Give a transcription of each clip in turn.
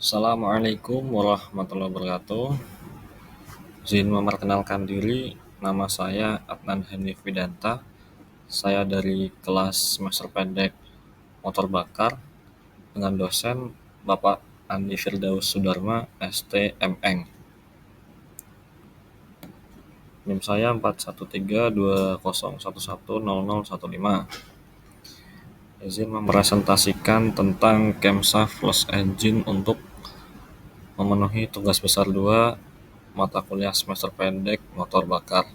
Assalamualaikum warahmatullahi wabarakatuh. Izin memperkenalkan diri, nama saya Adnan Hanif Widanta. Saya dari kelas semester pendek motor bakar dengan dosen Bapak Andi Firdaus Sudarma, STMN. NIM saya 413201110015. Izin mempresentasikan tentang Kemsa Flush Engine untuk memenuhi tugas besar 2 mata kuliah semester pendek motor bakar.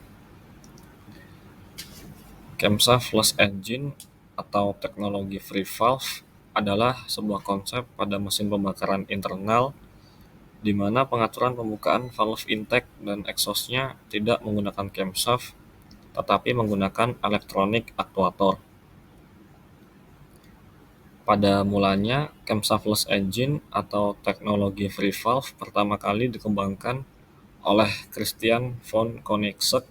Kemsa Flush Engine atau teknologi free valve adalah sebuah konsep pada mesin pembakaran internal di mana pengaturan pembukaan valve intake dan exhaust-nya tidak menggunakan camshaft tetapi menggunakan elektronik aktuator. Pada mulanya, Kemsa Flush Engine atau teknologi free valve pertama kali dikembangkan oleh Christian von Koenigsegg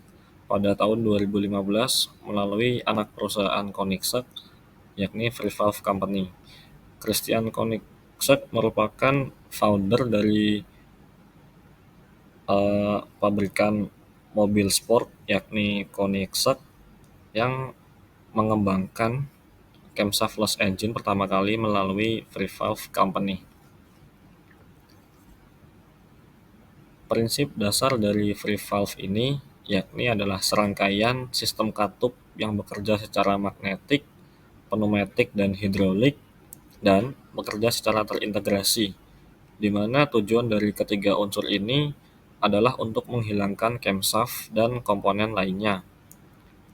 pada tahun 2015 melalui anak perusahaan Koenigsegg, yakni Free Valve Company. Christian Koenigsegg merupakan founder dari pabrikan mobil sport, yakni Koenigsegg, yang mengembangkan Kemsa Flush Engine pertama kali melalui Free Valve Company. Prinsip dasar dari free valve ini yakni adalah serangkaian sistem katup yang bekerja secara magnetik, pneumatik, dan hidrolik dan bekerja secara terintegrasi, di mana tujuan dari ketiga unsur ini adalah untuk menghilangkan camshaft dan komponen lainnya.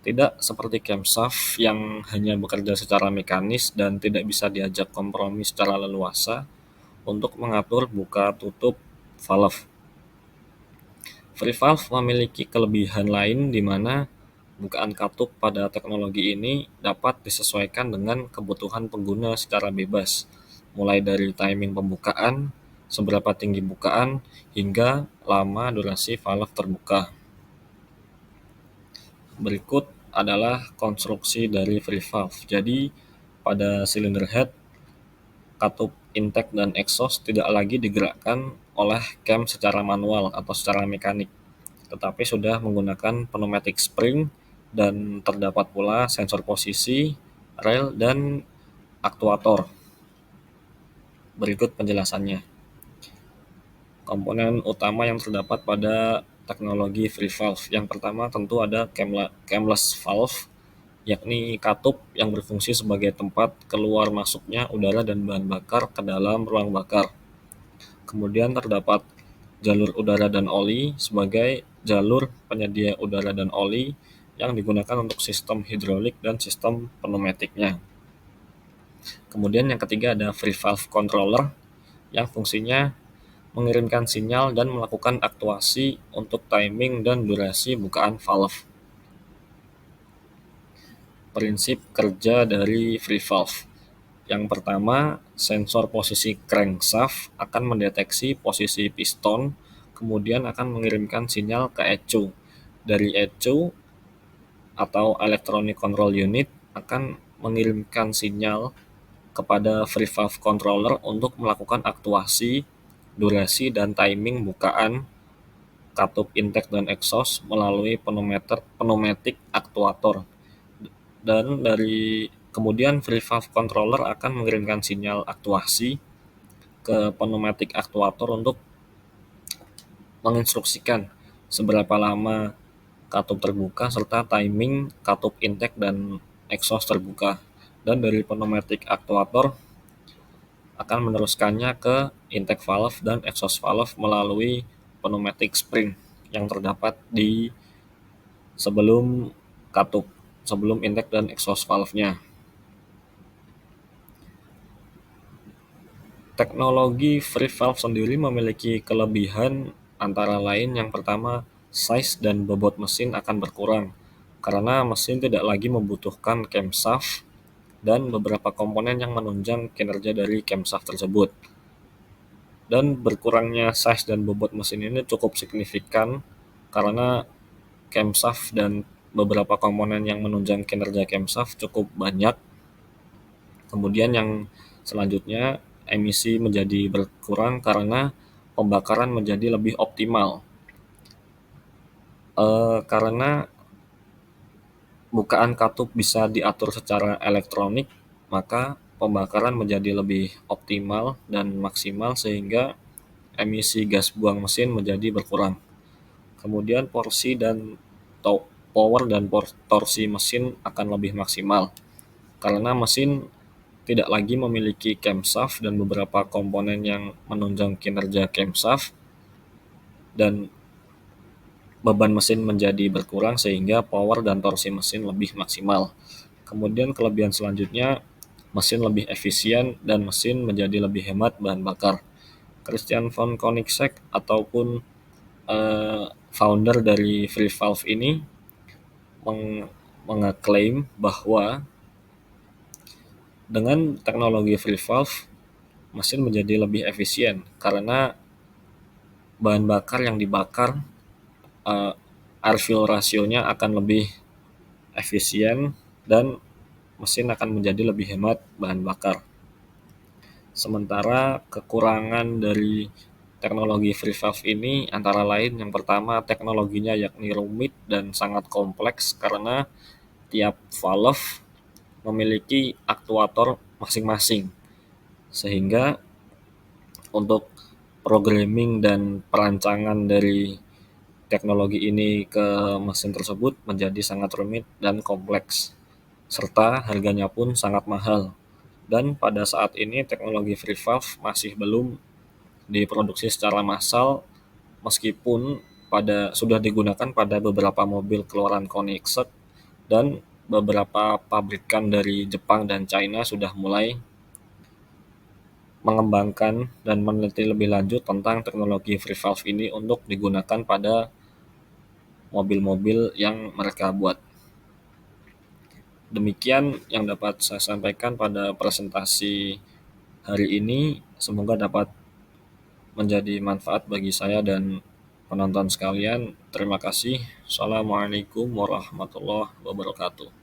Tidak seperti camshaft yang hanya bekerja secara mekanis dan tidak bisa diajak kompromi secara leluasa untuk mengatur buka tutup valve. Free valve memiliki kelebihan lain di mana bukaan katup pada teknologi ini dapat disesuaikan dengan kebutuhan pengguna secara bebas, mulai dari timing pembukaan, seberapa tinggi bukaan, hingga lama durasi valve terbuka. Berikut adalah konstruksi dari free valve. Jadi, pada cylinder head, katup intake dan exhaust tidak lagi digerakkan oleh cam secara manual atau secara mekanik, tetapi sudah menggunakan pneumatic spring dan terdapat pula sensor posisi, rel, dan aktuator. Berikut penjelasannya. Komponen utama yang terdapat pada teknologi free valve. Yang pertama tentu ada camless valve, yakni katup yang berfungsi sebagai tempat keluar masuknya udara dan bahan bakar ke dalam ruang bakar. Kemudian terdapat jalur udara dan oli sebagai jalur penyedia udara dan oli yang digunakan untuk sistem hidrolik dan sistem pneumatiknya. Kemudian yang ketiga ada free valve controller yang fungsinya mengirimkan sinyal dan melakukan aktuasi untuk timing dan durasi bukaan valve. Prinsip kerja dari free valve. Yang pertama, sensor posisi crankshaft akan mendeteksi posisi piston, kemudian akan mengirimkan sinyal ke ECU. Dari ECU atau Electronic Control Unit akan mengirimkan sinyal kepada free valve controller untuk melakukan aktuasi, durasi, dan timing bukaan katup intake dan exhaust melalui pneumatic aktuator. Dan kemudian free valve controller akan mengirimkan sinyal aktuasi ke pneumatic aktuator untuk menginstruksikan seberapa lama katup terbuka serta timing katup intake dan exhaust terbuka. Dan dari pneumatic aktuator akan meneruskannya ke intake valve dan exhaust valve melalui pneumatic spring yang terdapat di sebelum katup, sebelum intake dan exhaust valve-nya. Teknologi free valve sendiri memiliki kelebihan antara lain yang pertama, size dan bobot mesin akan berkurang karena mesin tidak lagi membutuhkan camshaft dan beberapa komponen yang menunjang kinerja dari camshaft tersebut. Dan berkurangnya size dan bobot mesin ini cukup signifikan karena camshaft dan beberapa komponen yang menunjang kinerja camshaft cukup banyak. Kemudian yang selanjutnya, emisi menjadi berkurang karena pembakaran menjadi lebih optimal. Karena bukaan katup bisa diatur secara elektronik, maka pembakaran menjadi lebih optimal dan maksimal sehingga emisi gas buang mesin menjadi berkurang. Kemudian porsi dan power dan torsi mesin akan lebih maksimal karena mesin tidak lagi memiliki camshaft dan beberapa komponen yang menunjang kinerja camshaft, dan beban mesin menjadi berkurang sehingga power dan torsi mesin lebih maksimal. Kemudian kelebihan selanjutnya, mesin lebih efisien dan mesin menjadi lebih hemat bahan bakar. Christian von Koenigsegg ataupun founder dari Free Valve ini mengeklaim bahwa dengan teknologi Free Valve mesin menjadi lebih efisien karena bahan bakar yang dibakar air fuel rasionya akan lebih efisien dan mesin akan menjadi lebih hemat bahan bakar. Sementara kekurangan dari teknologi Free Valve ini antara lain yang pertama teknologinya yakni rumit dan sangat kompleks karena tiap valve memiliki aktuator masing-masing, sehingga untuk programming dan perancangan dari teknologi ini ke mesin tersebut menjadi sangat rumit dan kompleks, serta harganya pun sangat mahal. Dan pada saat ini teknologi Free Valve masih belum diproduksi secara massal, meskipun sudah digunakan pada beberapa mobil keluaran Koenigsegg dan beberapa pabrikan dari Jepang dan China sudah mulai mengembangkan dan meneliti lebih lanjut tentang teknologi Free Valve ini untuk digunakan pada mobil-mobil yang mereka buat. Demikian yang dapat saya sampaikan pada presentasi hari ini. Semoga dapat menjadi manfaat bagi saya dan penonton sekalian. Terima kasih. Assalamualaikum warahmatullahi wabarakatuh.